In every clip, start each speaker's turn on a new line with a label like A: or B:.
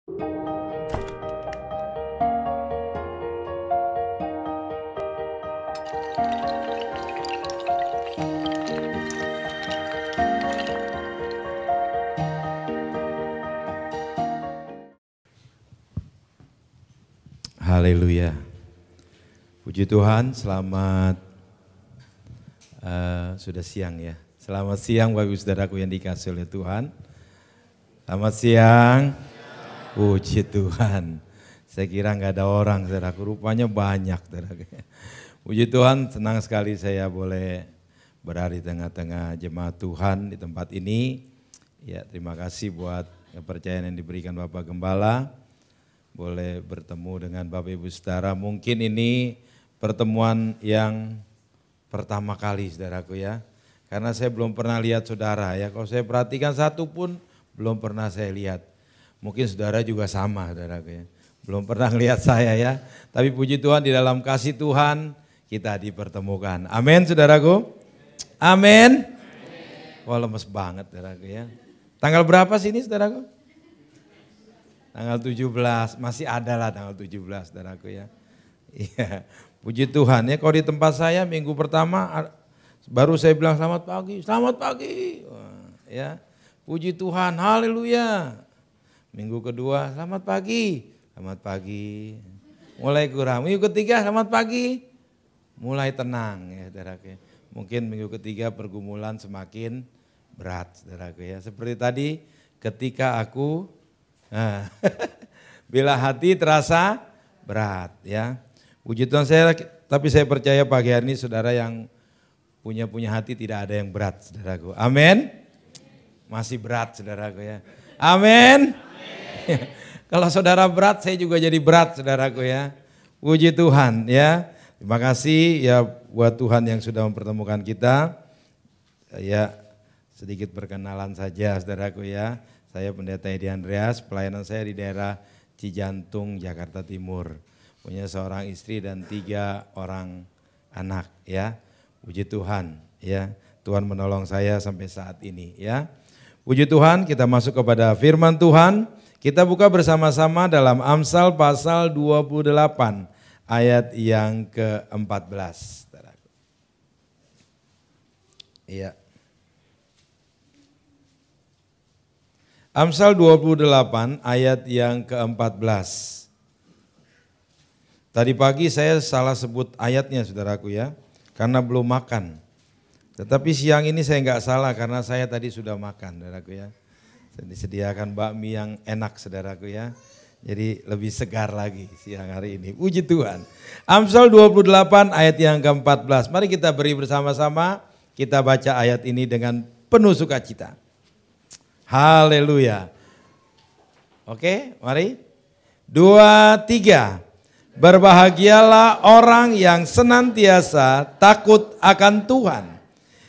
A: Haleluya. Puji Tuhan, selamat sudah siang ya. Selamat siang Bapak Ibu Saudaraku yang dikasihi oleh Tuhan. Selamat siang. Puji Tuhan. Saya kira nggak ada orang saudaraku, rupanya banyak saudaraku. Puji Tuhan, senang sekali saya boleh berada di tengah-tengah jemaat Tuhan di tempat ini. Ya, terima kasih buat kepercayaan yang diberikan Bapak Gembala. Boleh bertemu dengan Bapak Ibu Saudara. Mungkin ini pertemuan yang pertama kali saudaraku ya. Karena saya belum pernah lihat saudara ya. Kalau saya perhatikan satu pun belum pernah saya lihat. Mungkin saudara juga sama saudaraku ya. Belum pernah lihat saya ya. Tapi puji Tuhan di dalam kasih Tuhan kita dipertemukan. Amin saudaraku. Amin. Wah lemes banget saudaraku ya. Tanggal berapa sih ini saudaraku? Tanggal 17, masih ada lah tanggal 17 saudaraku ya. Iya, puji Tuhan ya, kalau di tempat saya minggu pertama baru saya bilang selamat pagi. Wah, ya, puji Tuhan, haleluya. Minggu kedua selamat pagi. Mulai kurang, minggu ketiga selamat pagi, mulai tenang ya saudaraku ya. Mungkin minggu ketiga pergumulan semakin berat saudaraku ya. Seperti tadi ketika aku bila hati terasa berat ya. Puji Tuhan tapi saya percaya pagi hari ini saudara yang punya hati tidak ada yang berat saudaraku. Amin. Masih berat saudaraku ya. Amin. Kalau saudara berat saya juga jadi berat saudaraku ya. Puji Tuhan ya. Terima kasih ya buat Tuhan yang sudah mempertemukan kita. Ya sedikit perkenalan saja saudaraku ya. Saya Pendeta Edi Andreas, pelayanan saya di daerah Cijantung, Jakarta Timur. Punya seorang istri dan 3 orang anak ya. Puji Tuhan ya. Tuhan menolong saya sampai saat ini ya. Puji Tuhan, kita masuk kepada firman Tuhan. Kita buka bersama-sama dalam Amsal pasal 28 ayat yang ke-14. Iya. Amsal 28 ayat yang ke-14. Tadi pagi saya salah sebut ayatnya saudaraku ya, karena belum makan. Tetapi siang ini saya enggak salah karena saya tadi sudah makan saudaraku ya. Saya disediakan bakmi yang enak saudaraku ya. Jadi lebih segar lagi siang hari ini. Puji Tuhan. Amsal 28 ayat yang ke-14. Mari kita beri bersama-sama, kita baca ayat ini dengan penuh sukacita. Haleluya. Oke, mari. 2, 3. Berbahagialah orang yang senantiasa takut akan Tuhan.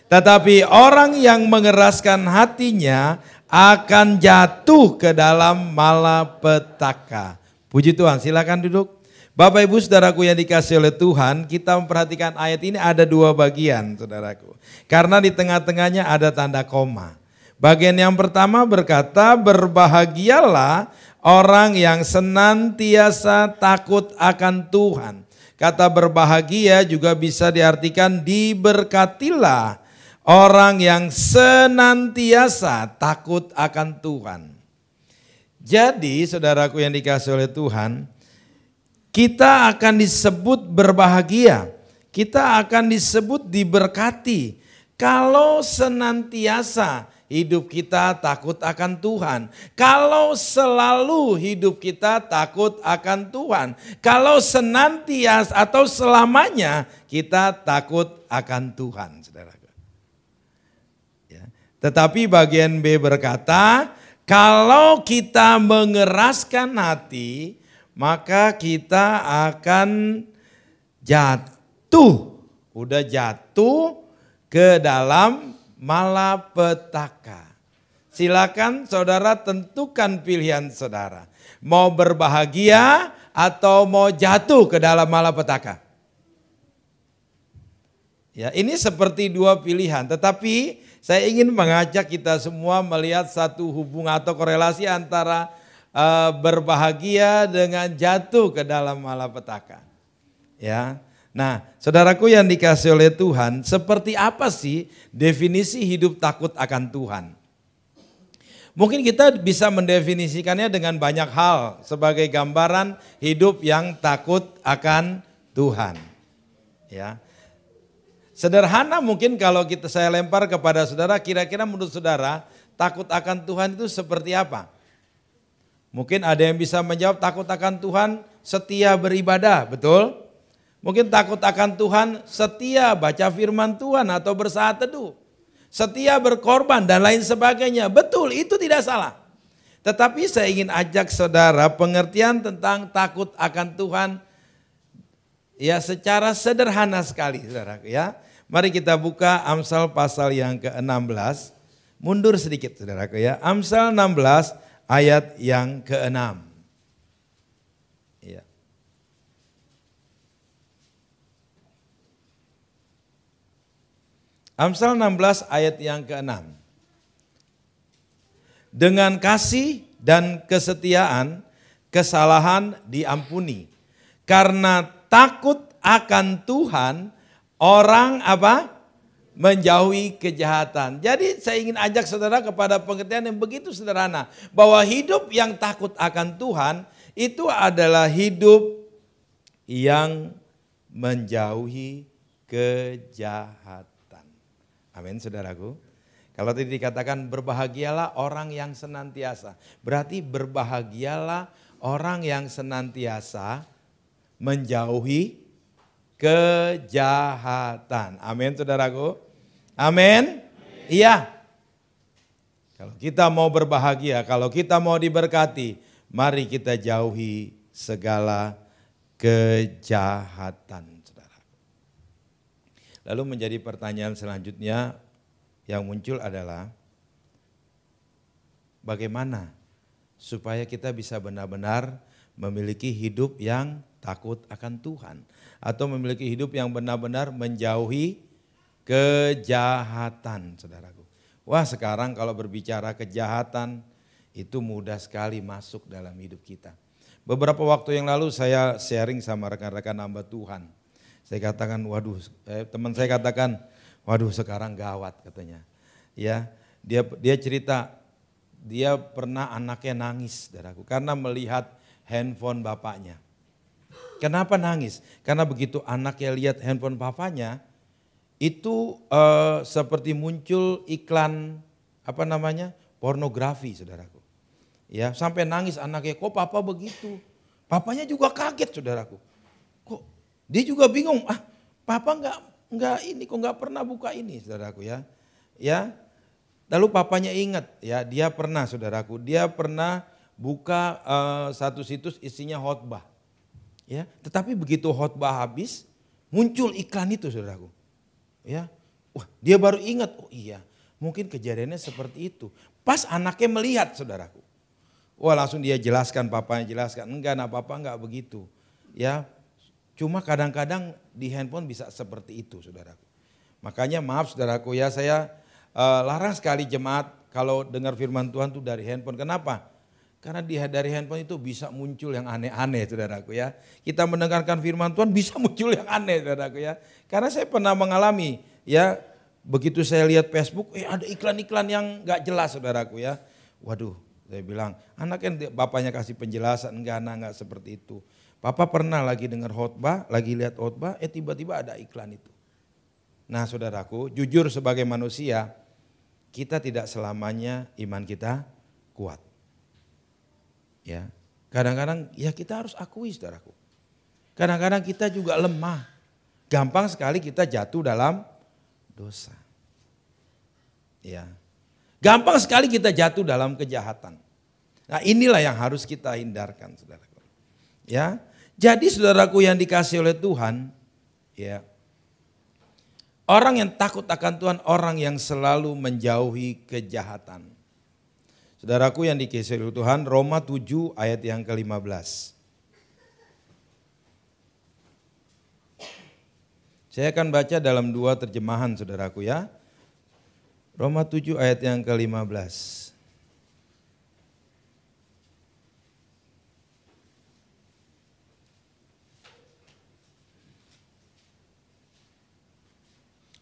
A: Tetapi orang yang mengeraskan hatinya akan jatuh ke dalam malapetaka. Puji Tuhan, silakan duduk. Bapak Ibu Saudaraku yang dikasihi oleh Tuhan, kita memperhatikan ayat ini ada 2 bagian saudaraku. Karena di tengah-tengahnya ada tanda koma. Bagian yang pertama berkata, berbahagialah orang yang senantiasa takut akan Tuhan. Kata berbahagia juga bisa diartikan diberkatilah orang yang senantiasa takut akan Tuhan. Jadi saudaraku yang dikasihi oleh Tuhan, kita akan disebut berbahagia. Kita akan disebut diberkati kalau senantiasa hidup kita takut akan Tuhan. Kalau selalu hidup kita takut akan Tuhan. Kalau senantiasa atau selamanya kita takut akan Tuhan. Saudaraku. Ya. Tetapi bagian B berkata, kalau kita mengeraskan hati, maka kita akan jatuh. Udah jatuh ke dalam malapetaka. Silakan saudara tentukan pilihan saudara. Mau berbahagia atau mau jatuh ke dalam malapetaka. Ya, ini seperti 2 pilihan, tetapi saya ingin mengajak kita semua melihat satu hubungan atau korelasi antara berbahagia dengan jatuh ke dalam malapetaka. Ya. Nah, saudaraku yang dikasihi oleh Tuhan, seperti apa sih definisi hidup takut akan Tuhan? Mungkin kita bisa mendefinisikannya dengan banyak hal sebagai gambaran hidup yang takut akan Tuhan. Ya. Sederhana mungkin kalau saya lempar kepada saudara, kira-kira menurut saudara takut akan Tuhan itu seperti apa? Mungkin ada yang bisa menjawab takut akan Tuhan setia beribadah, betul? Mungkin takut akan Tuhan setia baca firman Tuhan atau bersaat teduh. Setia berkorban dan lain sebagainya. Betul, itu tidak salah. Tetapi saya ingin ajak saudara pengertian tentang takut akan Tuhan ya secara sederhana sekali, saudara. Ya, mari kita buka Amsal pasal yang ke-16. Mundur sedikit, saudaraku ya. Amsal 16 ayat yang ke-6. Ya. Amsal 16 ayat yang ke-6. Dengan kasih dan kesetiaan kesalahan diampuni. Karena takut akan Tuhan orang apa? Menjauhi kejahatan. Jadi saya ingin ajak saudara kepada pengertian yang begitu sederhana. Bahwa hidup yang takut akan Tuhan itu adalah hidup yang menjauhi kejahatan. Amin saudaraku. Kalau tadi dikatakan berbahagialah orang yang senantiasa. Berarti berbahagialah orang yang senantiasa menjauhi kejahatan. Amin saudaraku. Amin. Iya. Kalau kita mau berbahagia, kalau kita mau diberkati, mari kita jauhi segala kejahatan. Lalu menjadi pertanyaan selanjutnya yang muncul adalah bagaimana supaya kita bisa benar-benar memiliki hidup yang takut akan Tuhan atau memiliki hidup yang benar-benar menjauhi kejahatan, saudaraku. Wah, sekarang kalau berbicara kejahatan itu mudah sekali masuk dalam hidup kita. Beberapa waktu yang lalu saya sharing sama rekan-rekan hamba Tuhan. Saya katakan, teman saya katakan, waduh sekarang gawat katanya. Ya, dia cerita, dia pernah anaknya nangis, saudaraku, karena melihat handphone bapaknya. Kenapa nangis? Karena begitu anaknya lihat handphone bapaknya, itu seperti muncul iklan pornografi, saudaraku. Ya, sampai nangis anaknya, kok papa begitu? Papanya juga kaget, saudaraku. Kok dia juga bingung, papa enggak ini kok enggak pernah buka ini, saudaraku ya. Ya. Lalu papanya ingat ya, dia pernah saudaraku, dia pernah buka satu situs isinya khotbah. Ya, tetapi begitu khotbah habis, muncul iklan itu, saudaraku. Ya. Wah, dia baru ingat, oh iya, mungkin kejadiannya seperti itu. Pas anaknya melihat, saudaraku. Wah, langsung dia jelaskan, papanya jelaskan, enggak, papa enggak begitu. Ya. Cuma kadang-kadang di handphone bisa seperti itu, saudaraku. Makanya maaf saudaraku ya, saya larang sekali jemaat kalau dengar firman Tuhan itu dari handphone. Kenapa? Karena dari handphone itu bisa muncul yang aneh-aneh, saudaraku ya. Kita mendengarkan firman Tuhan bisa muncul yang aneh, saudaraku ya. Karena saya pernah mengalami ya, begitu saya lihat Facebook, ada iklan-iklan yang gak jelas, saudaraku ya. Waduh, saya bilang, anaknya bapaknya kasih penjelasan, enggak seperti itu. Papa pernah lagi dengar khotbah, lagi lihat khotbah, tiba-tiba ada iklan itu. Nah saudaraku, jujur sebagai manusia, kita tidak selamanya iman kita kuat. Ya, kadang-kadang ya kita harus akui, saudaraku. Kadang-kadang kita juga lemah. Gampang sekali kita jatuh dalam dosa. Ya. Gampang sekali kita jatuh dalam kejahatan. Nah, inilah yang harus kita hindarkan, saudaraku. Ya. Jadi saudaraku yang dikasihi oleh Tuhan, ya. Orang yang takut akan Tuhan, orang yang selalu menjauhi kejahatan. Saudaraku yang dikasihi oleh Tuhan, Roma 7 ayat yang ke-15. Saya akan baca dalam 2 terjemahan, saudaraku ya. Roma 7 ayat yang ke-15.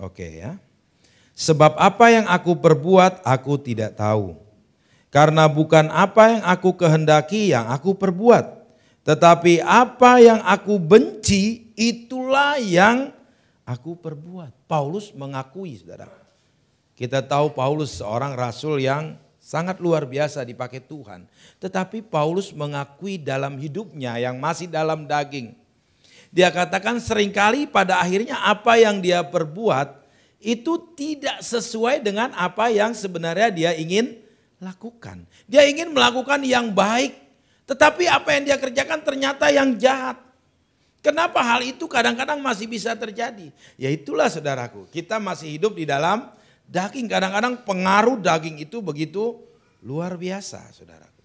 A: Oke ya. Sebab apa yang aku perbuat aku tidak tahu. Karena bukan apa yang aku kehendaki yang aku perbuat. Tetapi apa yang aku benci itulah yang aku perbuat. Paulus mengakui, saudara. Kita tahu Paulus seorang rasul yang sangat luar biasa dipakai Tuhan. Tetapi Paulus mengakui dalam hidupnya yang masih dalam daging. Dia katakan seringkali pada akhirnya apa yang dia perbuat itu tidak sesuai dengan apa yang sebenarnya dia ingin lakukan. Dia ingin melakukan yang baik, tetapi apa yang dia kerjakan ternyata yang jahat. Kenapa hal itu kadang-kadang masih bisa terjadi? Ya itulah saudaraku, kita masih hidup di dalam daging. Kadang-kadang pengaruh daging itu begitu luar biasa saudaraku.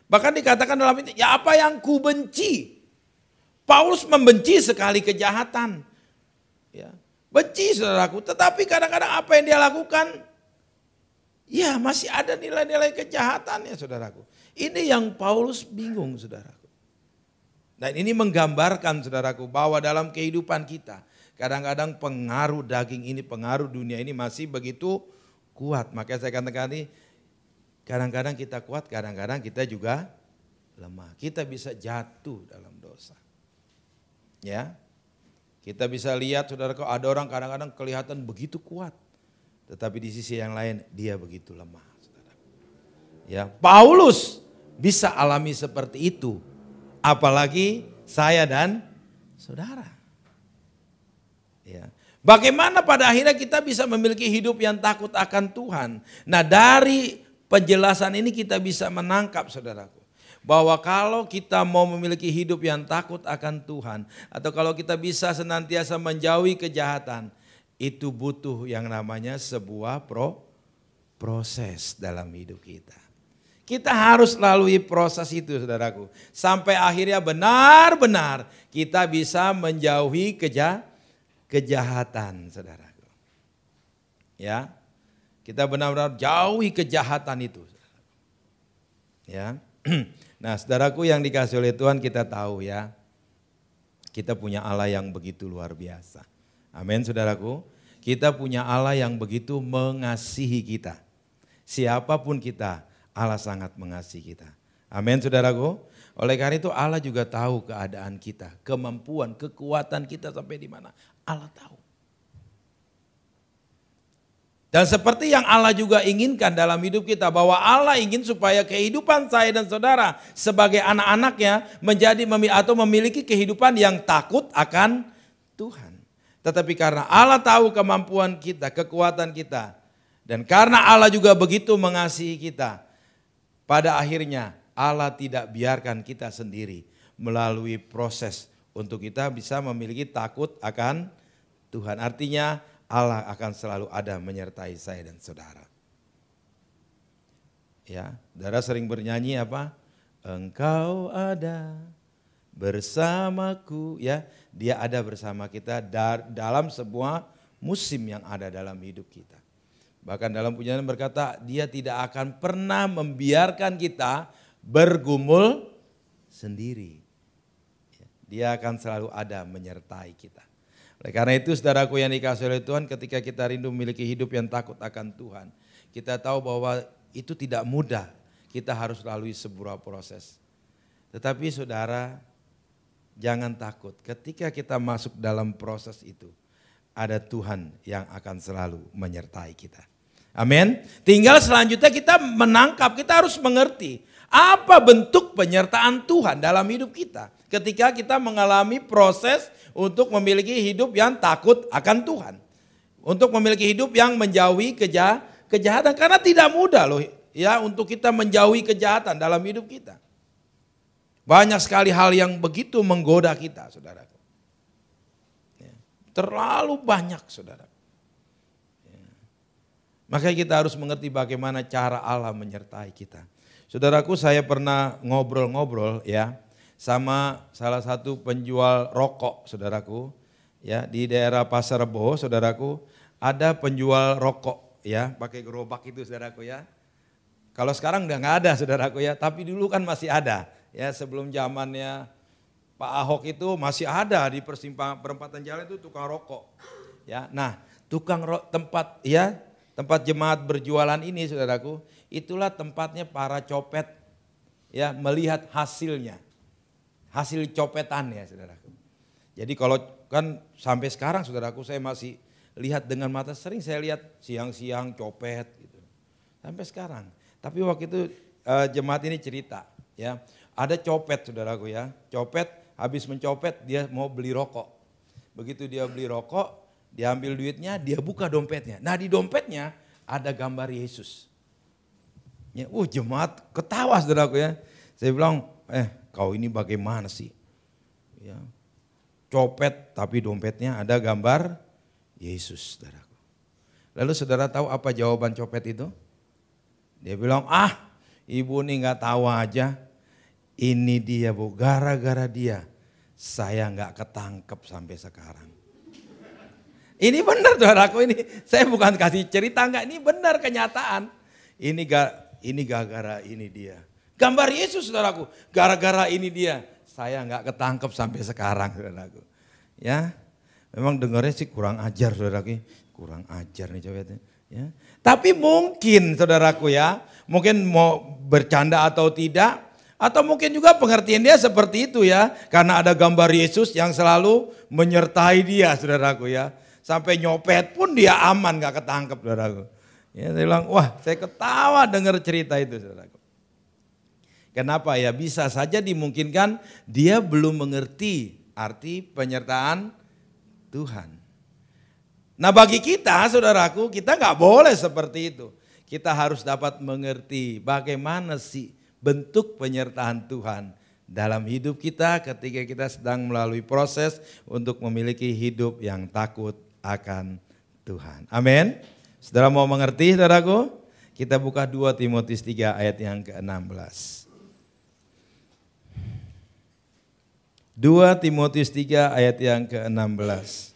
A: Bahkan dikatakan dalam ini, ya apa yang ku benci. Paulus membenci sekali kejahatan. Ya, benci saudaraku, tetapi kadang-kadang apa yang dia lakukan, ya masih ada nilai-nilai kejahatannya saudaraku. Ini yang Paulus bingung saudaraku. Dan ini menggambarkan saudaraku bahwa dalam kehidupan kita, kadang-kadang pengaruh daging ini, pengaruh dunia ini masih begitu kuat. Makanya saya katakan ini, kadang-kadang kita kuat, kadang-kadang kita juga lemah. Kita bisa jatuh dalam dosa. Ya, kita bisa lihat saudaraku, ada orang kadang-kadang kelihatan begitu kuat, tetapi di sisi yang lain dia begitu lemah. Saudaraku. Ya, Paulus bisa alami seperti itu, apalagi saya dan saudara. Ya, bagaimana pada akhirnya kita bisa memiliki hidup yang takut akan Tuhan? Nah, dari penjelasan ini kita bisa menangkap saudaraku, bahwa kalau kita mau memiliki hidup yang takut akan Tuhan, atau kalau kita bisa senantiasa menjauhi kejahatan, itu butuh yang namanya sebuah proses dalam hidup kita. Kita harus lalui proses itu saudaraku, sampai akhirnya benar-benar kita bisa menjauhi kejahatan saudaraku. Ya, kita benar-benar jauhi kejahatan itu. Ya. Nah saudaraku yang dikasih oleh Tuhan, kita tahu ya, kita punya Allah yang begitu luar biasa. Amin saudaraku, kita punya Allah yang begitu mengasihi kita. Siapapun kita, Allah sangat mengasihi kita. Amin saudaraku. Oleh karena itu Allah juga tahu keadaan kita, kemampuan, kekuatan kita sampai di mana. Allah tahu. Dan seperti yang Allah juga inginkan dalam hidup kita, bahwa Allah ingin supaya kehidupan saya dan saudara sebagai anak-anaknya menjadi atau memiliki kehidupan yang takut akan Tuhan. Tetapi karena Allah tahu kemampuan kita, kekuatan kita, dan karena Allah juga begitu mengasihi kita, pada akhirnya Allah tidak biarkan kita sendiri melalui proses untuk kita bisa memiliki takut akan Tuhan. Artinya Allah akan selalu ada menyertai saya dan saudara. Ya, saudara sering bernyanyi apa? Engkau ada bersamaku, ya. Dia ada bersama kita dalam sebuah musim yang ada dalam hidup kita. Bahkan dalam pujian berkata, dia tidak akan pernah membiarkan kita bergumul sendiri. Dia akan selalu ada menyertai kita. Oleh karena itu saudaraku yang dikasihi oleh Tuhan, ketika kita rindu memiliki hidup yang takut akan Tuhan, kita tahu bahwa itu tidak mudah, kita harus lalui sebuah proses. Tetapi saudara, jangan takut, ketika kita masuk dalam proses itu, ada Tuhan yang akan selalu menyertai kita. Amin. Tinggal selanjutnya kita menangkap, kita harus mengerti apa bentuk penyertaan Tuhan dalam hidup kita. Ketika kita mengalami proses untuk memiliki hidup yang takut akan Tuhan. Untuk memiliki hidup yang menjauhi kejahatan. Karena tidak mudah loh ya untuk kita menjauhi kejahatan dalam hidup kita. Banyak sekali hal yang begitu menggoda kita saudaraku. Ya, terlalu banyak saudara. Ya. Makanya kita harus mengerti bagaimana cara Allah menyertai kita. Saudaraku, saya pernah ngobrol-ngobrol ya sama salah satu penjual rokok saudaraku, ya di daerah Pasar Rebo saudaraku, ada penjual rokok ya pakai gerobak itu saudaraku ya. Kalau sekarang udah nggak ada saudaraku ya, tapi dulu kan masih ada ya, sebelum zamannya Pak Ahok itu masih ada di perempatan jalan itu tukang rokok ya. Nah tempat jemaat berjualan ini saudaraku, itulah tempatnya para copet ya melihat hasilnya. Hasil copetannya saudaraku. Jadi kalau kan sampai sekarang saudaraku saya masih lihat dengan mata, sering saya lihat siang-siang copet gitu. Sampai sekarang. Tapi waktu itu jemaat ini cerita ya, ada copet saudaraku ya, copet habis mencopet dia mau beli rokok. Begitu dia beli rokok, dia ambil duitnya, dia buka dompetnya. Nah di dompetnya ada gambar Yesus. Ya, jemaat ketawa saudaraku ya. Saya bilang, kau ini bagaimana sih? Ya, copet tapi dompetnya ada gambar Yesus saudaraku. Lalu saudara tahu apa jawaban copet itu? Dia bilang, ibu ini gak tahu aja. Ini dia bu, gara-gara dia saya gak ketangkep sampai sekarang. Ini benar saudaraku, ini saya bukan kasih cerita enggak, ini benar kenyataan. Ini gara-gara ini dia. Gambar Yesus saudaraku, gara-gara ini dia saya enggak ketangkep sampai sekarang saudaraku. Ya, memang dengarnya sih kurang ajar saudaraku, kurang ajar nih cowoknya. Ya. Tapi mungkin saudaraku ya, mungkin mau bercanda atau tidak, atau mungkin juga pengertian dia seperti itu ya, karena ada gambar Yesus yang selalu menyertai dia saudaraku ya. Sampai nyopet pun dia aman gak ketangkep saudaraku. Ya, saya bilang, saya ketawa dengar cerita itu saudaraku. Kenapa ya? Bisa saja dimungkinkan dia belum mengerti arti penyertaan Tuhan. Nah bagi kita saudaraku, kita gak boleh seperti itu. Kita harus dapat mengerti bagaimana sih bentuk penyertaan Tuhan dalam hidup kita ketika kita sedang melalui proses untuk memiliki hidup yang takut akan Tuhan. Amin. Saudara mau mengerti saudaraku? Kita buka 2 Timotius 3 ayat yang ke-16. 2 Timotius 3 ayat yang ke-16.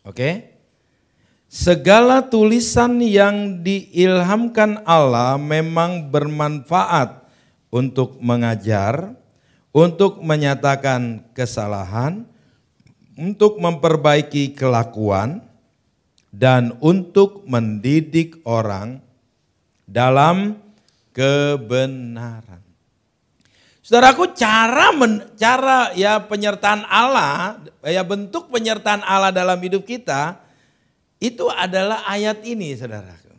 A: Oke. Segala tulisan yang diilhamkan Allah memang bermanfaat untuk mengajar, untuk menyatakan kesalahan, untuk memperbaiki kelakuan, dan untuk mendidik orang dalam kebenaran. Saudaraku, cara ya penyertaan Allah, ya bentuk penyertaan Allah dalam hidup kita itu adalah ayat ini, saudaraku.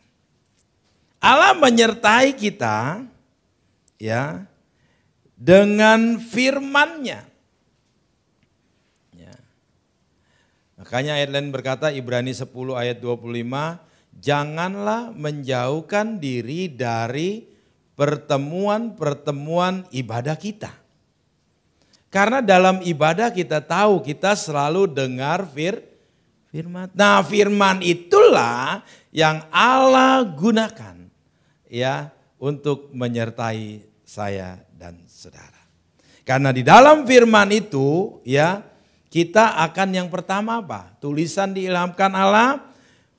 A: Allah menyertai kita ya dengan firman-Nya. Ya. Makanya ayat lain berkata, Ibrani 10 ayat 25, janganlah menjauhkan diri dari pertemuan-pertemuan ibadah kita. Karena dalam ibadah kita tahu kita selalu dengar firman. Nah, firman itulah yang Allah gunakan ya untuk menyertai saya dan saudara. Karena di dalam firman itu ya kita akan yang pertama apa? Tulisan diilhamkan Allah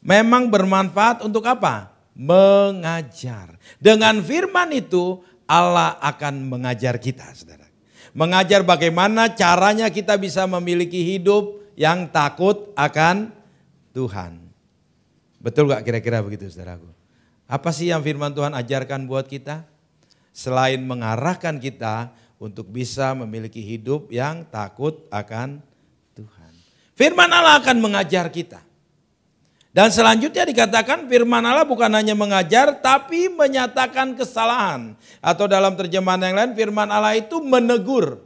A: memang bermanfaat untuk apa? Mengajar. Dengan firman itu Allah akan mengajar kita saudara. Mengajar bagaimana caranya kita bisa memiliki hidup yang takut akan Tuhan. Betul gak kira-kira begitu saudaraku? Apa sih yang firman Tuhan ajarkan buat kita? Selain mengarahkan kita untuk bisa memiliki hidup yang takut akan Tuhan. Firman Allah akan mengajar kita. Dan selanjutnya dikatakan firman Allah bukan hanya mengajar tapi menyatakan kesalahan. Atau dalam terjemahan yang lain firman Allah itu menegur.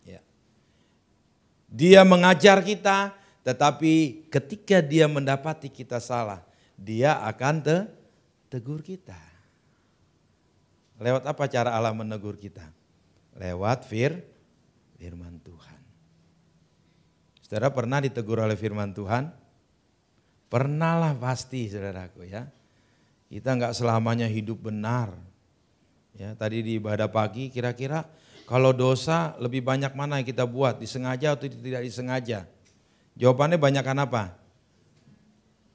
A: Ya. Dia mengajar kita tetapi ketika dia mendapati kita salah dia akan tegur kita. Lewat apa cara Allah menegur kita? Lewat firman Tuhan. Saudara pernah ditegur oleh firman Tuhan? Pernahlah pasti saudaraku ya. Kita enggak selamanya hidup benar. Ya, tadi di ibadah pagi kira-kira kalau dosa lebih banyak mana yang kita buat? Disengaja atau tidak disengaja? Jawabannya banyakan apa?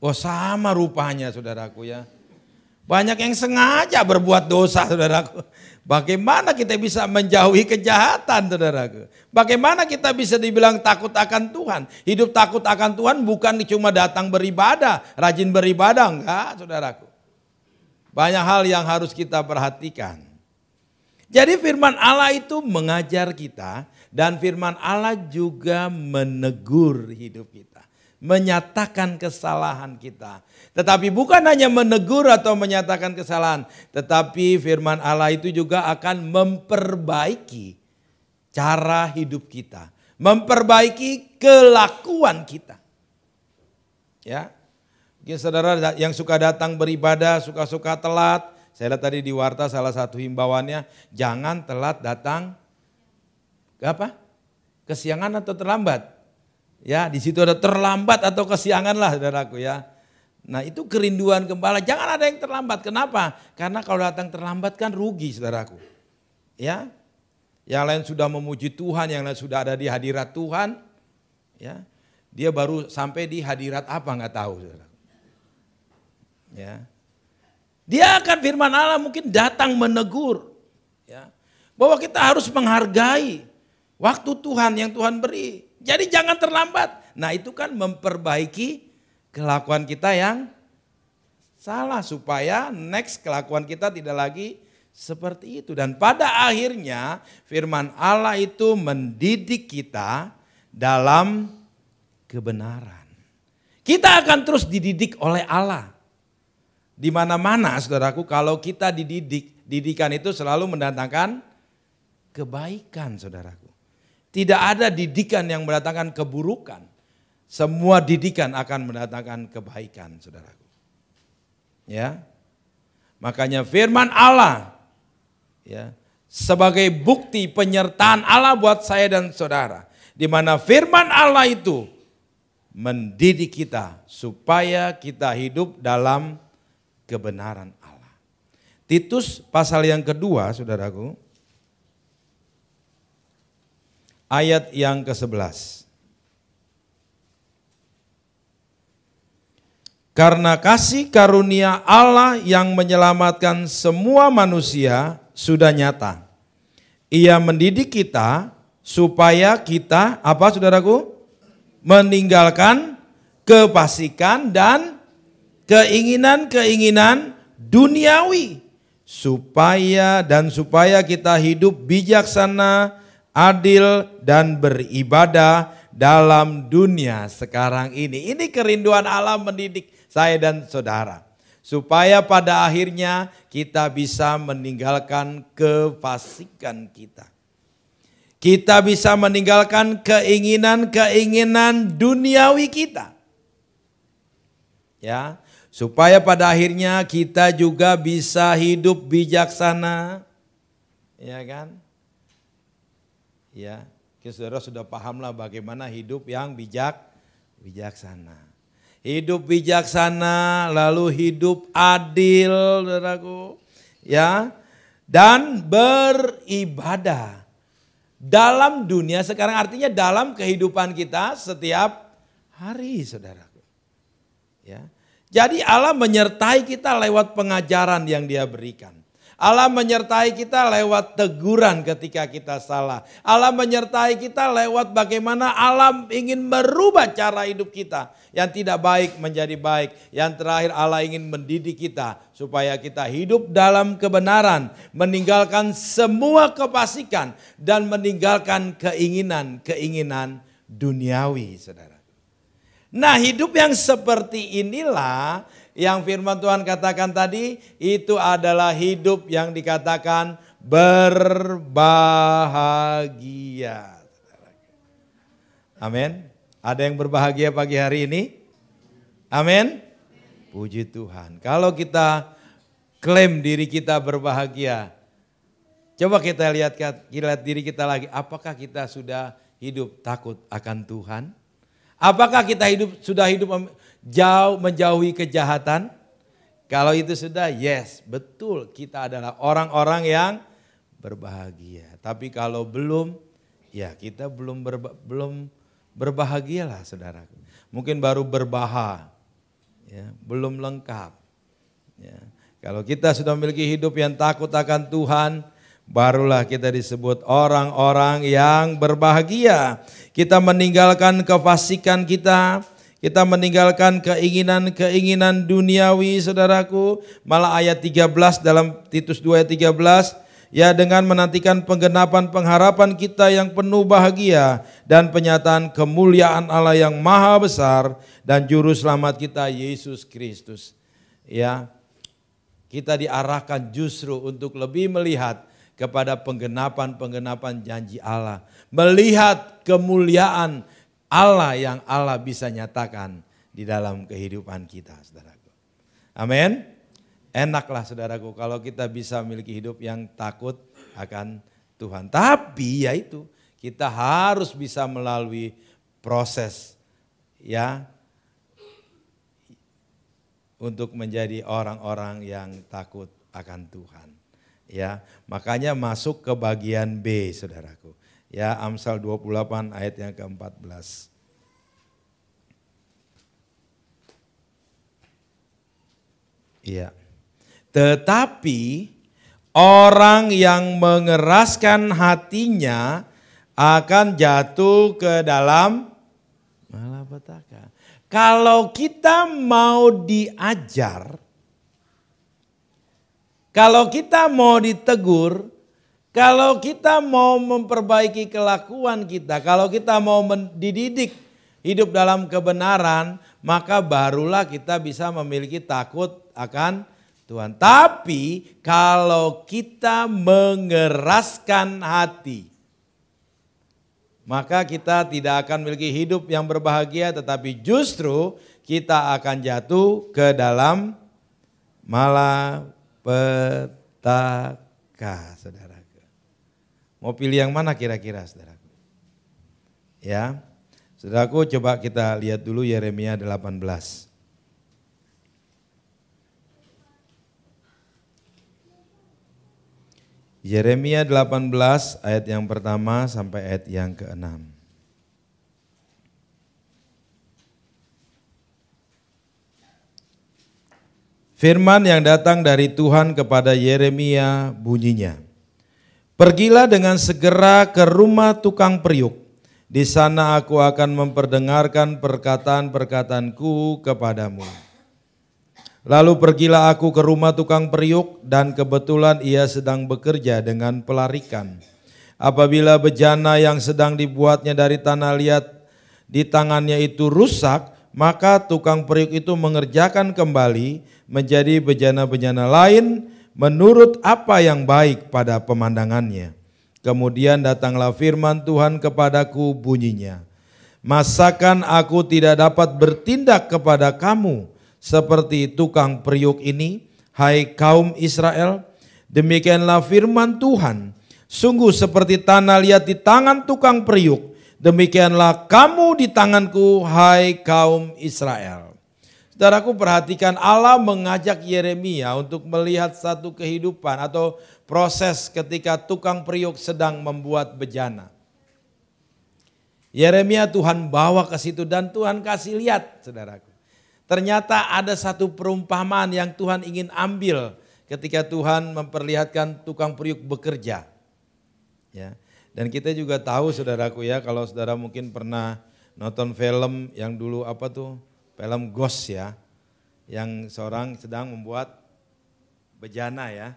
A: Oh sama rupanya saudaraku ya. Banyak yang sengaja berbuat dosa, saudaraku. Bagaimana kita bisa menjauhi kejahatan, saudaraku? Bagaimana kita bisa dibilang takut akan Tuhan? Hidup takut akan Tuhan bukan cuma datang beribadah, rajin beribadah, enggak, saudaraku. Banyak hal yang harus kita perhatikan. Jadi firman Allah itu mengajar kita dan firman Allah juga menegur hidup kita. Menyatakan kesalahan kita. Tetapi bukan hanya menegur atau menyatakan kesalahan. Tetapi firman Allah itu juga akan memperbaiki cara hidup kita. Memperbaiki kelakuan kita. Ya. Mungkin saudara yang suka datang beribadah, suka-suka telat. Saya lihat tadi di warta salah satu himbauannya, jangan telat datang kesiangan atau terlambat. Ya, di situ ada terlambat atau kesiangan lah, saudaraku ya. Nah, itu kerinduan gembala. Jangan ada yang terlambat. Kenapa? Karena kalau datang terlambat kan rugi, saudaraku. Ya. Yang lain sudah memuji Tuhan, yang lain sudah ada di hadirat Tuhan. Ya. Dia baru sampai di hadirat apa nggak tahu, saudaraku. Ya. Dia akan firman Allah mungkin datang menegur. Ya. Bahwa kita harus menghargai waktu Tuhan yang Tuhan beri. Jadi jangan terlambat. Nah itu kan memperbaiki kelakuan kita yang salah. Supaya next kelakuan kita tidak lagi seperti itu. Dan pada akhirnya firman Allah itu mendidik kita dalam kebenaran. Kita akan terus dididik oleh Allah. Di mana-mana saudaraku kalau kita dididik, didikan itu selalu mendatangkan kebaikan saudaraku. Tidak ada didikan yang mendatangkan keburukan. Semua didikan akan mendatangkan kebaikan saudaraku. Ya. Makanya firman Allah ya, sebagai bukti penyertaan Allah buat saya dan saudara. Di mana firman Allah itu mendidik kita supaya kita hidup dalam kebenaran Allah. Titus pasal yang kedua, saudaraku, ayat yang ke-11. Karena kasih karunia Allah yang menyelamatkan semua manusia sudah nyata. Ia mendidik kita supaya kita, apa saudaraku? Meninggalkan kefasikan dan keinginan-keinginan duniawi supaya kita hidup bijaksana, adil dan beribadah dalam dunia sekarang ini. Ini kerinduan Allah mendidik saya dan saudara supaya pada akhirnya kita bisa meninggalkan kefasikan kita. Kita bisa meninggalkan keinginan-keinginan duniawi kita. Ya. Supaya pada akhirnya kita juga bisa hidup bijaksana. Ya kan? Ya, saudara sudah pahamlah bagaimana hidup yang bijaksana. Hidup bijaksana lalu hidup adil, saudaraku. Ya. Dan beribadah. Dalam dunia sekarang artinya dalam kehidupan kita setiap hari, saudaraku. Ya. Jadi Allah menyertai kita lewat pengajaran yang Dia berikan. Allah menyertai kita lewat teguran ketika kita salah. Allah menyertai kita lewat bagaimana Allah ingin merubah cara hidup kita. Yang tidak baik menjadi baik. Yang terakhir Allah ingin mendidik kita supaya kita hidup dalam kebenaran. Meninggalkan semua kefasikan dan meninggalkan keinginan-keinginan duniawi, saudara. Nah, hidup yang seperti inilah yang firman Tuhan katakan tadi, itu adalah hidup yang dikatakan berbahagia. Amin. Ada yang berbahagia pagi hari ini? Amin. Puji Tuhan. Kalau kita klaim diri kita berbahagia, coba kita lihat diri kita lagi. Apakah kita sudah hidup takut akan Tuhan? Apakah kita sudah hidup menjauhi kejahatan? Kalau itu sudah, yes, betul, kita adalah orang-orang yang berbahagia. Tapi kalau belum, ya kita belum berbahagialah, saudaraku. Mungkin baru ya, belum lengkap. Ya. Kalau kita sudah memiliki hidup yang takut akan Tuhan, barulah kita disebut orang-orang yang berbahagia. Kita meninggalkan kefasikan kita meninggalkan keinginan-keinginan duniawi, saudaraku. Malah ayat 13 dalam Titus 2 ayat 13, ya dengan menantikan penggenapan pengharapan kita yang penuh bahagia dan penyataan kemuliaan Allah yang maha besar dan juru selamat kita Yesus Kristus. Ya, kita diarahkan justru untuk lebih melihat kepada penggenapan janji Allah. Melihat kemuliaan Allah yang Allah bisa nyatakan di dalam kehidupan kita, saudaraku. Amin. Enaklah saudaraku kalau kita bisa memiliki hidup yang takut akan Tuhan. Tapi ya itu, kita harus bisa melalui proses ya untuk menjadi orang-orang yang takut akan Tuhan. Ya, makanya masuk ke bagian B, saudaraku. Ya, Amsal 28 ayat yang ke-14. Iya. Tetapi orang yang mengeraskan hatinya akan jatuh ke dalam malapetaka. Kalau kita mau diajar, kalau kita mau ditegur, kalau kita mau memperbaiki kelakuan kita, kalau kita mau dididik hidup dalam kebenaran, maka barulah kita bisa memiliki takut akan Tuhan. Tapi kalau kita mengeraskan hati, maka kita tidak akan memiliki hidup yang berbahagia, tetapi justru kita akan jatuh ke dalam malapetaka, saudara. Mau pilih yang mana kira-kira, saudaraku? Ya, saudaraku, coba kita lihat dulu Yeremia 18. Yeremia 18 ayat yang pertama sampai ayat yang ke-6. Firman yang datang dari Tuhan kepada Yeremia bunyinya, pergilah dengan segera ke rumah tukang periuk. Di sana aku akan memperdengarkan perkataan-perkataanku kepadamu. Lalu pergilah aku ke rumah tukang periuk dan kebetulan ia sedang bekerja dengan pelarikan. Apabila bejana yang sedang dibuatnya dari tanah liat di tangannya itu rusak, maka tukang periuk itu mengerjakan kembali menjadi bejana-bejana lain menurut apa yang baik pada pemandangannya. Kemudian datanglah firman Tuhan kepadaku bunyinya, masakan aku tidak dapat bertindak kepada kamu seperti tukang periuk ini, hai kaum Israel? Demikianlah firman Tuhan, sungguh seperti tanah liat di tangan tukang periuk, demikianlah kamu di tanganku, hai kaum Israel. Saudaraku, perhatikan, Allah mengajak Yeremia untuk melihat satu kehidupan atau proses ketika tukang periuk sedang membuat bejana. Yeremia Tuhan bawa ke situ dan Tuhan kasih lihat, saudaraku. Ternyata ada satu perumpamaan yang Tuhan ingin ambil ketika Tuhan memperlihatkan tukang periuk bekerja. Ya. Dan kita juga tahu, saudaraku, ya, kalau saudara mungkin pernah nonton film yang dulu apa tuh? Film Ghost, ya, yang seorang sedang membuat bejana, ya.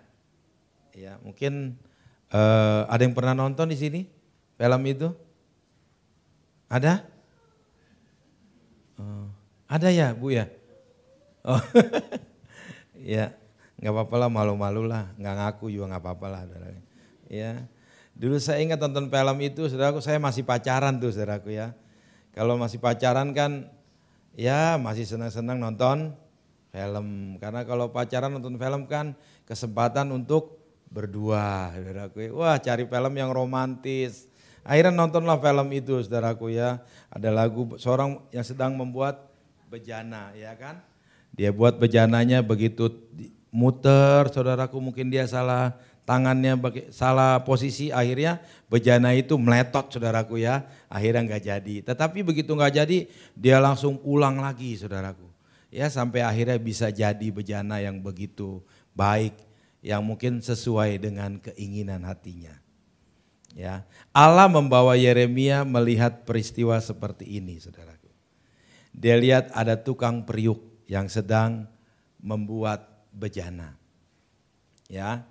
A: Ya, mungkin ada yang pernah nonton di sini film itu? Ada? Ada ya, Bu, ya? Oh. Ya, nggak apa-apa lah, malu-malu lah, nggak ngaku juga nggak apa-apa lah, saudara. Ya, dulu saya ingat tonton film itu, saudaraku, saya masih pacaran tuh, saudaraku, ya. Kalau masih pacaran kan, ya masih senang-senang nonton film. Karena kalau pacaran nonton film kan kesempatan untuk berdua, saudaraku. Wah, cari film yang romantis. Akhirnya nontonlah film itu, saudaraku, ya. Ada lagu seorang yang sedang membuat bejana, ya kan. Dia buat bejananya begitu muter, saudaraku, mungkin dia salah tangannya, salah posisi, akhirnya bejana itu meletot, saudaraku, ya. Akhirnya nggak jadi. Tetapi begitu nggak jadi, dia langsung ulang lagi, saudaraku. ya sampai akhirnya bisa jadi bejana yang begitu baik, yang mungkin sesuai dengan keinginan hatinya. Ya, Allah membawa Yeremia melihat peristiwa seperti ini, saudaraku. Dia lihat ada tukang periuk yang sedang membuat bejana. Ya,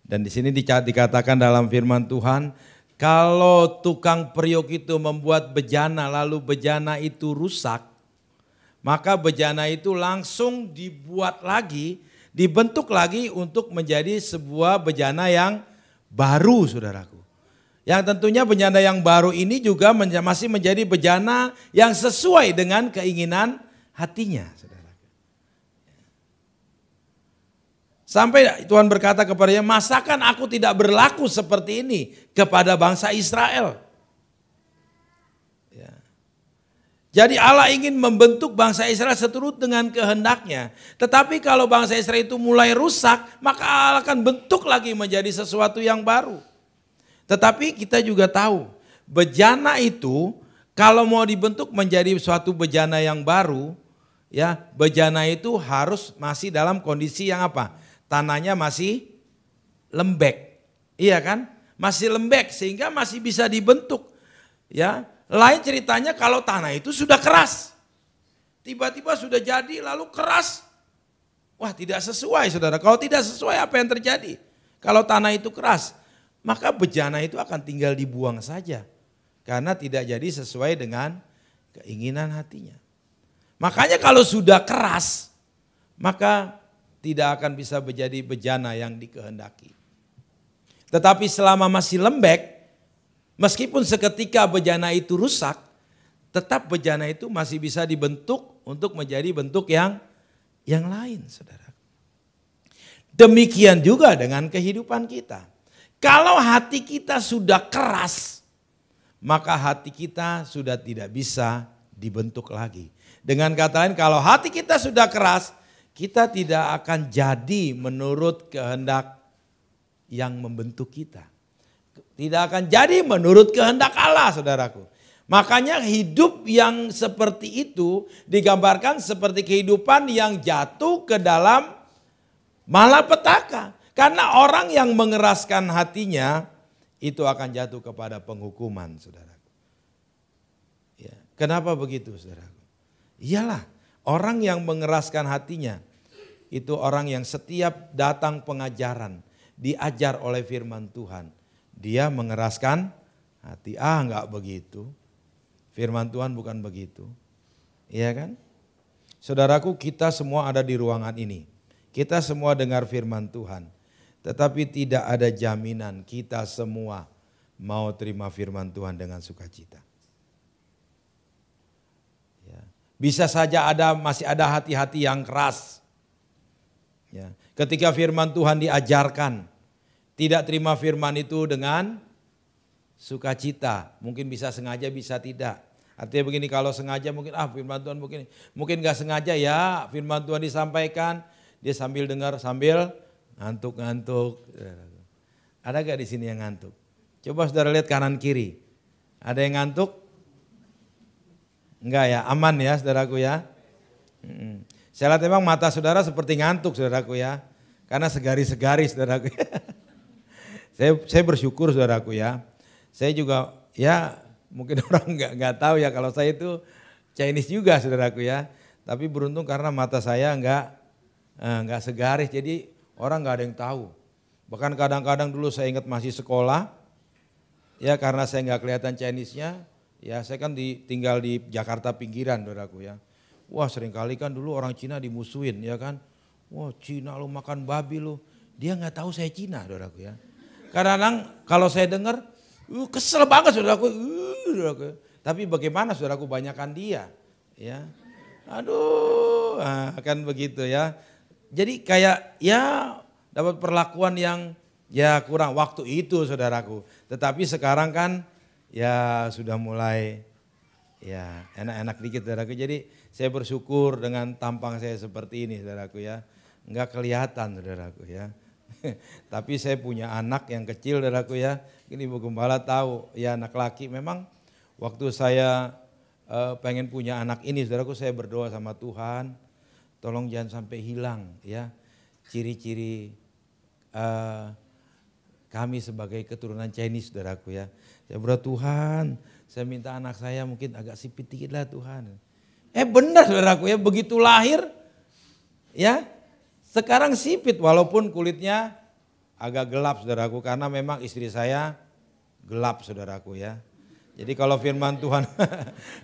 A: dan di sini dikatakan dalam firman Tuhan, kalau tukang periuk itu membuat bejana lalu bejana itu rusak, maka bejana itu langsung dibuat lagi, dibentuk lagi untuk menjadi sebuah bejana yang baru, saudaraku. Yang tentunya bejana yang baru ini juga masih menjadi bejana yang sesuai dengan keinginan hatinya, saudara. Sampai Tuhan berkata kepadanya, masakan aku tidak berlaku seperti ini kepada bangsa Israel. Ya. Jadi Allah ingin membentuk bangsa Israel seturut dengan kehendaknya. Tetapi kalau bangsa Israel itu mulai rusak, maka Allah akan bentuk lagi menjadi sesuatu yang baru. Tetapi kita juga tahu, bejana itu kalau mau dibentuk menjadi suatu bejana yang baru, ya bejana itu harus masih dalam kondisi yang apa? Tanahnya masih lembek, iya kan? Masih lembek sehingga masih bisa dibentuk. Ya, lain ceritanya kalau tanah itu sudah keras, tiba-tiba sudah jadi lalu keras, wah tidak sesuai, saudara. Kalau tidak sesuai apa yang terjadi? Kalau tanah itu keras, maka bejana itu akan tinggal dibuang saja. Karena tidak jadi sesuai dengan keinginan hatinya. Makanya kalau sudah keras, maka tidak akan bisa menjadi bejana yang dikehendaki. Tetapi selama masih lembek, meskipun seketika bejana itu rusak, tetap bejana itu masih bisa dibentuk untuk menjadi bentuk yang lain, saudara. Demikian juga dengan kehidupan kita. Kalau hati kita sudah keras, maka hati kita sudah tidak bisa dibentuk lagi. Dengan kata lain, kalau hati kita sudah keras, kita tidak akan jadi menurut kehendak yang membentuk kita. Tidak akan jadi menurut kehendak Allah, saudaraku. Makanya hidup yang seperti itu digambarkan seperti kehidupan yang jatuh ke dalam malapetaka. Karena orang yang mengeraskan hatinya itu akan jatuh kepada penghukuman, saudaraku. Ya, kenapa begitu, saudaraku? Iyalah, orang yang mengeraskan hatinya itu orang yang setiap datang pengajaran diajar oleh firman Tuhan, dia mengeraskan hati. Enggak begitu. Firman Tuhan bukan begitu. Iya kan? Saudaraku, kita semua ada di ruangan ini. Kita semua dengar firman Tuhan. Tetapi tidak ada jaminan kita semua mau terima firman Tuhan dengan sukacita. Ya. Bisa saja masih ada hati-hati yang keras. Ya. Ketika firman Tuhan diajarkan, tidak terima firman itu dengan sukacita. Mungkin bisa sengaja, bisa tidak. Artinya begini, kalau sengaja mungkin firman Tuhan mungkin gak sengaja ya firman Tuhan disampaikan, dia sambil dengar sambil ngantuk-ngantuk. Ada gak di sini yang ngantuk? Coba saudara lihat kanan kiri. Ada yang ngantuk? Enggak ya, aman ya saudaraku ya. Saya lihat memang mata saudara seperti ngantuk saudaraku ya. Karena segaris-segaris saudaraku ya. Saya bersyukur saudaraku ya. Saya juga ya mungkin orang nggak tahu ya kalau saya itu Chinese juga saudaraku ya. Tapi beruntung karena mata saya nggak segaris, jadi orang nggak ada yang tahu. Bahkan kadang-kadang dulu saya ingat masih sekolah, ya karena saya nggak kelihatan Chinese-nya, ya saya kan tinggal di Jakarta pinggiran, saudaraku ya. Wah seringkali kan dulu orang Cina dimusuhin, ya kan. Wah Cina lu makan babi lu, dia nggak tahu saya Cina, saudaraku ya. Kadang-kadang kalau saya dengar, kesel banget saudaraku, saudaraku. Tapi bagaimana saudaraku, banyakan dia, ya. Aduh, kan begitu ya. Jadi kayak ya dapat perlakuan yang ya kurang waktu itu saudaraku. Tetapi sekarang kan ya sudah mulai ya enak-enak dikit saudaraku. Jadi saya bersyukur dengan tampang saya seperti ini saudaraku ya. Enggak kelihatan saudaraku ya. Tapi saya punya anak yang kecil saudaraku ya. Ini Ibu Gembala tahu ya, anak laki. Memang waktu saya pengen punya anak ini saudaraku, saya berdoa sama Tuhan. tolong jangan sampai hilang ya ciri-ciri kami sebagai keturunan Chinese, saudaraku ya. Saya berdoa, Tuhan, saya minta anak saya mungkin agak sipit dikit lah Tuhan. Benar saudaraku ya, begitu lahir ya sekarang sipit walaupun kulitnya agak gelap saudaraku, karena memang istri saya gelap saudaraku ya. Jadi kalau firman Tuhan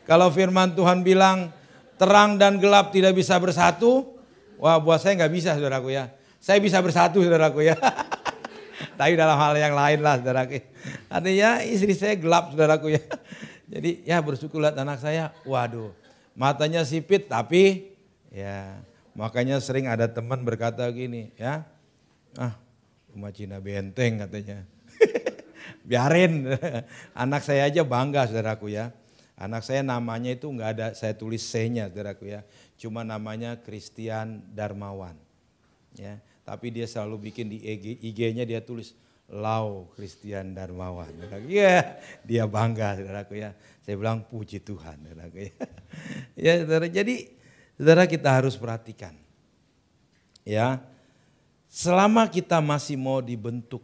A: kalau firman Tuhan bilang terang dan gelap tidak bisa bersatu, wah buat saya nggak bisa saudaraku ya. Saya bisa bersatu saudaraku ya. Tapi dalam hal yang lain lah saudaraku. Artinya istri saya gelap saudaraku ya. Jadi ya bersyukur lihat anak saya, waduh matanya sipit tapi ya makanya sering ada teman berkata gini ya. Rumah Cina benteng katanya. Biarin, anak saya aja bangga saudaraku ya. Anak saya namanya itu nggak ada saya tulis C-nya saudaraku ya. Cuma namanya Christian Darmawan. Ya. Tapi dia selalu bikin di IG-nya dia tulis Lau Christian Darmawan. Ya, dia bangga saudaraku ya. Saya bilang puji Tuhan saudaraku ya. Ya saudara, jadi saudara kita harus perhatikan. Ya. Selama kita masih mau dibentuk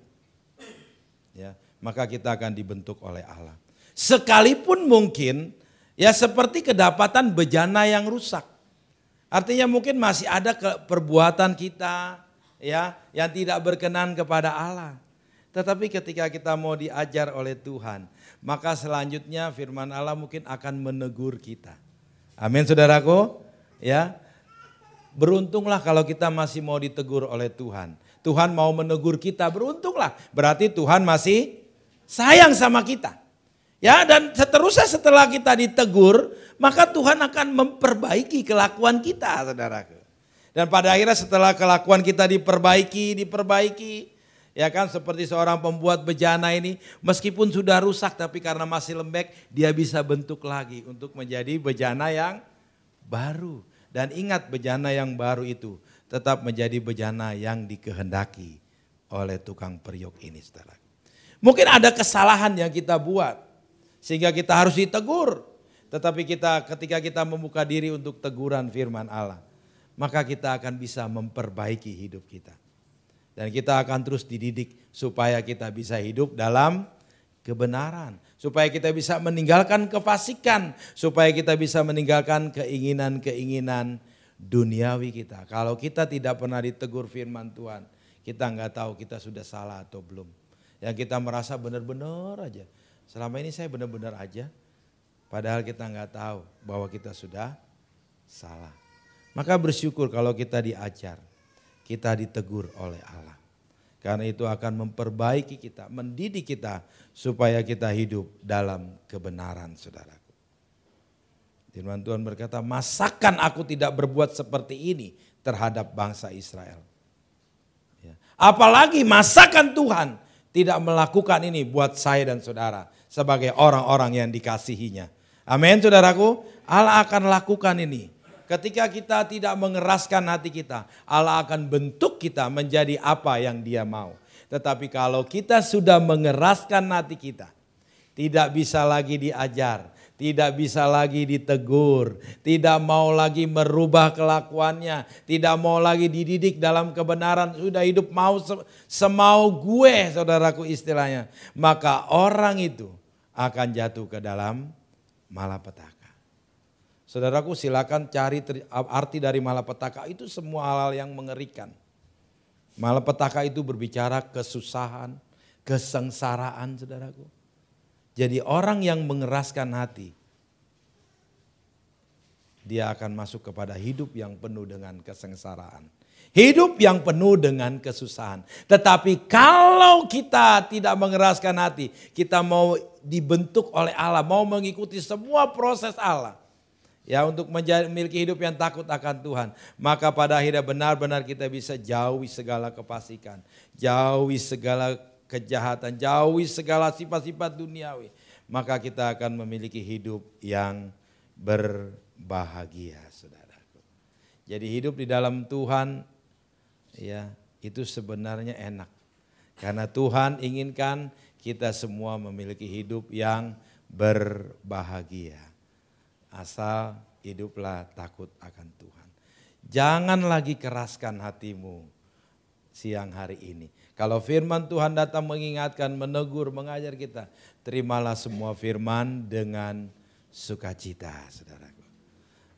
A: ya, maka kita akan dibentuk oleh Allah. Sekalipun mungkin ya seperti kedapatan bejana yang rusak. Artinya mungkin masih ada perbuatan kita ya yang tidak berkenan kepada Allah. Tetapi ketika kita mau diajar oleh Tuhan, maka selanjutnya firman Allah mungkin akan menegur kita. Amin saudaraku. Ya. Beruntunglah kalau kita masih mau ditegur oleh Tuhan. Tuhan mau menegur kita, beruntunglah. Berarti Tuhan masih sayang sama kita. Ya, dan seterusnya setelah kita ditegur, maka Tuhan akan memperbaiki kelakuan kita, saudaraku. Dan pada akhirnya setelah kelakuan kita diperbaiki, ya kan seperti seorang pembuat bejana ini, meskipun sudah rusak tapi karena masih lembek, dia bisa bentuk lagi untuk menjadi bejana yang baru. Dan ingat bejana yang baru itu tetap menjadi bejana yang dikehendaki oleh tukang periuk ini, saudara. Mungkin ada kesalahan yang kita buat sehingga kita harus ditegur. Tetapi ketika kita membuka diri untuk teguran firman Allah, maka kita akan bisa memperbaiki hidup kita. Dan kita akan terus dididik supaya kita bisa hidup dalam kebenaran. Supaya kita bisa meninggalkan kefasikan. Supaya kita bisa meninggalkan keinginan-keinginan duniawi kita. Kalau kita tidak pernah ditegur firman Tuhan, kita nggak tahu kita sudah salah atau belum. Yang kita merasa benar-benar aja. Selama ini saya benar-benar aja. Padahal kita nggak tahu bahwa kita sudah salah. Maka bersyukur kalau kita diajar, kita ditegur oleh Allah. Karena itu akan memperbaiki kita, mendidik kita supaya kita hidup dalam kebenaran, saudaraku. Firman Tuhan berkata, masakan aku tidak berbuat seperti ini terhadap bangsa Israel. Ya. Apalagi masakan Tuhan tidak melakukan ini buat saya dan saudara sebagai orang-orang yang dikasihinya. Amin saudaraku, Allah akan lakukan ini. Ketika kita tidak mengeraskan hati kita, Allah akan bentuk kita menjadi apa yang Dia mau. Tetapi kalau kita sudah mengeraskan hati kita, tidak bisa lagi diajar, tidak bisa lagi ditegur, tidak mau lagi merubah kelakuannya, tidak mau lagi dididik dalam kebenaran, sudah hidup mau semau gue, saudaraku istilahnya. Maka orang itu akan jatuh ke dalam malapetaka. Saudaraku silakan cari arti dari malapetaka, itu semua hal-hal yang mengerikan. Malapetaka itu berbicara kesusahan, kesengsaraan saudaraku. Jadi orang yang mengeraskan hati, dia akan masuk kepada hidup yang penuh dengan kesengsaraan. Hidup yang penuh dengan kesusahan. Tetapi kalau kita tidak mengeraskan hati, kita mau dibentuk oleh Allah, mau mengikuti semua proses Allah. Ya untuk memiliki hidup yang takut akan Tuhan. Maka pada akhirnya benar-benar kita bisa jauhi segala kefasikan. Jauhi segala kejahatan. Jauhi segala sifat-sifat duniawi. Maka kita akan memiliki hidup yang berbahagia, saudaraku. Jadi hidup di dalam Tuhan ya itu sebenarnya enak. Karena Tuhan inginkan kita semua memiliki hidup yang berbahagia. Asal hiduplah takut akan Tuhan. Jangan lagi keraskan hatimu siang hari ini. Kalau firman Tuhan datang mengingatkan, menegur, mengajar kita, terimalah semua firman dengan sukacita, saudaraku.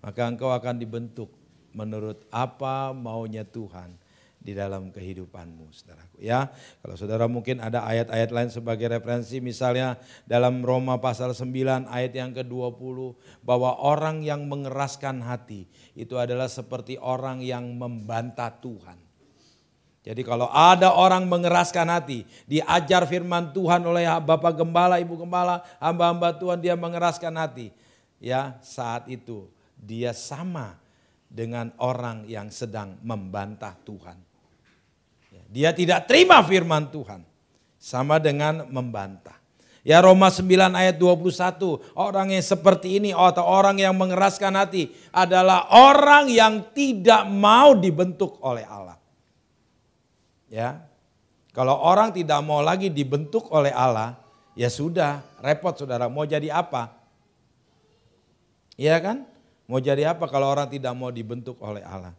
A: Maka engkau akan dibentuk menurut apa maunya Tuhan di dalam kehidupanmu, saudaraku. Ya, kalau saudara mungkin ada ayat-ayat lain sebagai referensi, misalnya dalam Roma pasal 9 ayat yang ke-20, bahwa orang yang mengeraskan hati itu adalah seperti orang yang membantah Tuhan. Jadi kalau ada orang mengeraskan hati, diajar firman Tuhan oleh Bapak Gembala, Ibu Gembala, hamba-hamba Tuhan, dia mengeraskan hati. Ya, saat itu dia sama dengan orang yang sedang membantah Tuhan. Dia tidak terima firman Tuhan, sama dengan membantah. Ya, Roma 9 ayat 21, orang yang seperti ini atau orang yang mengeraskan hati adalah orang yang tidak mau dibentuk oleh Allah. Ya, kalau orang tidak mau lagi dibentuk oleh Allah, ya sudah, repot saudara, mau jadi apa? Iya kan? Mau jadi apa kalau orang tidak mau dibentuk oleh Allah?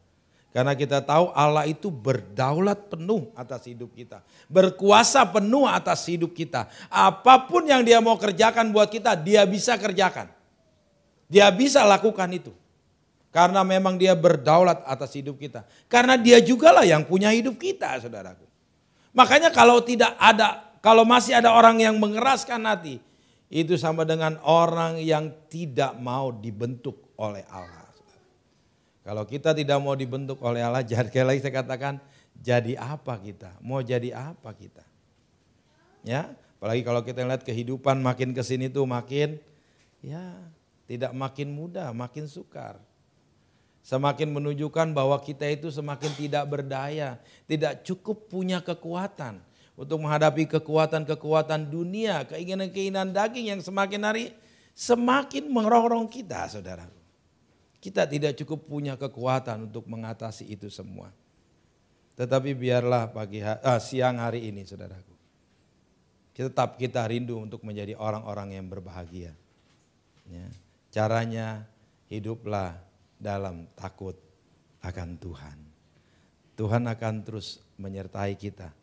A: Karena kita tahu Allah itu berdaulat penuh atas hidup kita. Berkuasa penuh atas hidup kita. Apapun yang dia mau kerjakan buat kita, dia bisa kerjakan. Dia bisa lakukan itu. Karena memang dia berdaulat atas hidup kita. Karena dia jugalah yang punya hidup kita, saudaraku. Makanya kalau masih ada orang yang mengeraskan hati, itu sama dengan orang yang tidak mau dibentuk oleh Allah. Kalau kita tidak mau dibentuk oleh Allah, sekali lagi saya katakan, jadi apa kita? Mau jadi apa kita? Ya, apalagi kalau kita lihat kehidupan makin kesini tuh makin, ya tidak makin mudah, makin sukar. Semakin menunjukkan bahwa kita itu semakin tidak berdaya, tidak cukup punya kekuatan untuk menghadapi kekuatan-kekuatan dunia, keinginan-keinginan daging yang semakin hari semakin mengerongrong kita, saudara. Kita tidak cukup punya kekuatan untuk mengatasi itu semua. Tetapi biarlah siang hari ini, saudaraku, tetap kita rindu untuk menjadi orang-orang yang berbahagia. Ya. Caranya hiduplah dalam takut akan Tuhan. Tuhan akan terus menyertai kita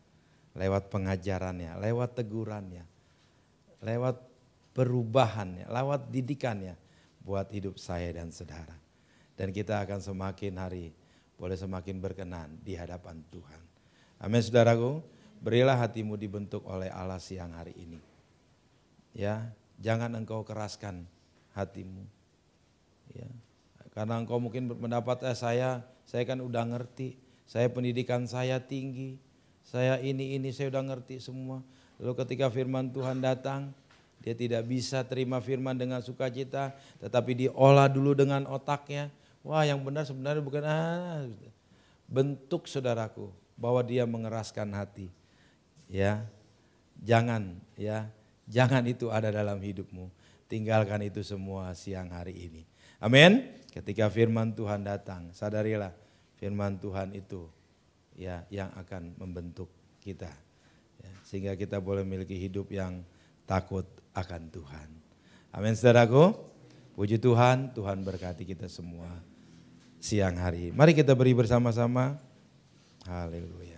A: lewat pengajarannya, lewat tegurannya, lewat perubahannya, lewat didikannya buat hidup saya dan saudara. Dan kita akan semakin hari boleh semakin berkenan di hadapan Tuhan. Amin, saudaraku. Berilah hatimu dibentuk oleh Allah siang hari ini. Ya, jangan engkau keraskan hatimu. Ya, karena engkau mungkin mendapat saya kan udah ngerti, saya pendidikan saya tinggi, saya ini saya udah ngerti semua. Lalu ketika firman Tuhan datang, dia tidak bisa terima firman dengan sukacita, tetapi diolah dulu dengan otaknya. Wah, yang benar sebenarnya bukan bentuk, saudaraku, bahwa dia mengeraskan hati. Ya, jangan itu ada dalam hidupmu. Tinggalkan itu semua siang hari ini. Amin. Ketika firman Tuhan datang, sadarilah firman Tuhan itu ya yang akan membentuk kita. Ya, sehingga kita boleh memiliki hidup yang takut akan Tuhan. Amin, saudaraku. Puji Tuhan, Tuhan berkati kita semua siang hari. Mari kita beri bersama-sama. Haleluya.